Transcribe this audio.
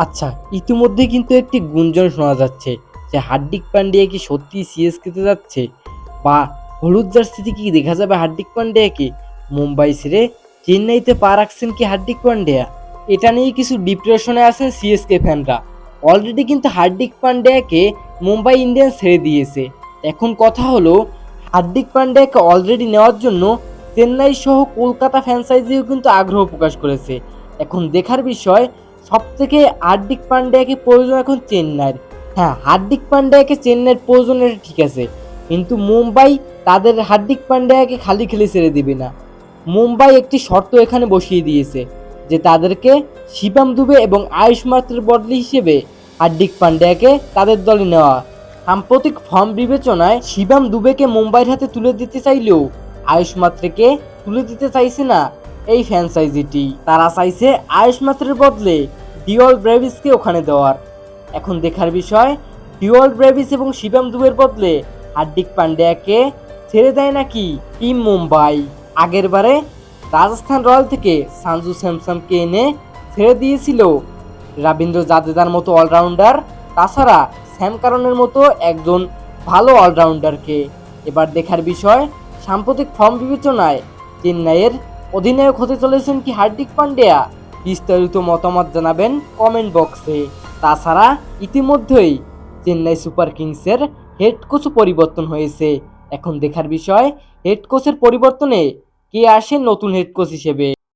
আচ্ছা, ইতিমধ্যে কিন্তু একটি গুঞ্জন শোনা যাচ্ছে যে হার্দিক পান্ডিয়া কি সত্যিই সিএসকেতে যাচ্ছে? বা হলুদ জার্সিতে কি দেখা যাবে হার্দিক পান্ডিয়াকে? মুম্বাই ছেড়ে চেন্নাইতে পা রাখছেন কি হার্দিক পান্ডিয়া? এটা নিয়ে কিছু ডিপ্রেশনে আছেন সিএসকে ফ্যানরা। অলরেডি কিন্তু হার্দিক পান্ডিয়াকে মুম্বাই ইন্ডিয়ান্স ছেড়ে দিয়েছে। এখন কথা হলো হার্দিক পান্ডিয়াকে অলরেডি নেওয়ার জন্য চেন্নাই সহ কলকাতা ফ্র্যাঞ্চাইজিও কিন্তু আগ্রহ প্রকাশ করেছে। এখন দেখার বিষয় সবথেকে হার্দিক পান্ডিয়াকে প্রয়োজন এখন চেন্নাইয়ের। হ্যাঁ, হার্দিক পান্ডিয়াকে চেন্নাইয়ের প্রয়োজন এটা ঠিক আছে। কিন্তু মুম্বাই তাদের হার্দিক পান্ডিয়াকে খালি খেলে ছেড়ে দিবে না। মুম্বাই একটি শর্ত এখানে বসিয়ে দিয়েছে যে তাদেরকে শিবম দুবে এবং আয়ুষ মাত্রের বদলি হিসেবে হার্দিক পান্ডিয়াকে তাদের দলে নেওয়া। সাম্প্রতিক ফর্ম বিবেচনায় শিবম দুবেকে মুম্বাইয়ের হাতে তুলে দিতে চাইলেও আয়ুষ মাত্রেকে তুলে দিতে চাইছে না এই ফ্র্যাঞ্চাইজিটি। তারা চাইছে আয়ুষ মাত্রের বদলে ডিওল ব্রেভিসকে ওখানে দেওয়ার। এখন দেখার বিষয় ডিওল ব্রেভিস এবং শিবম দুবের বদলে হার্দিক পান্ডিয়াকে ছেড়ে দেয় নাকি টিম মুম্বাই। আগের বারে রাজস্থান রয়্যাল থেকে সঞ্জু স্যামসনকে এনে ছেড়ে দিয়েছিল রবীন্দ্র জাদেজার মতো অলরাউন্ডার, তাছাড়া স্যাম কারনের মতো একজন ভালো অলরাউন্ডারকে। এবার দেখার বিষয় সাম্প্রতিক ফর্ম বিবেচনায় চেন্নাইয়ের অধিনায়ক হতে চলেছেন কি হার্দিক পান্ডিয়া? বিস্তারিত মতামত জানাবেন কমেন্ট বক্সে। তাছাড়া ইতিমধ্যেই চেন্নাই সুপার কিংসের হেড কোচও পরিবর্তন হয়েছে। এখন দেখার বিষয় হেড কোচের পরিবর্তনে কে আসে নতুন হেড কোচ হিসেবে।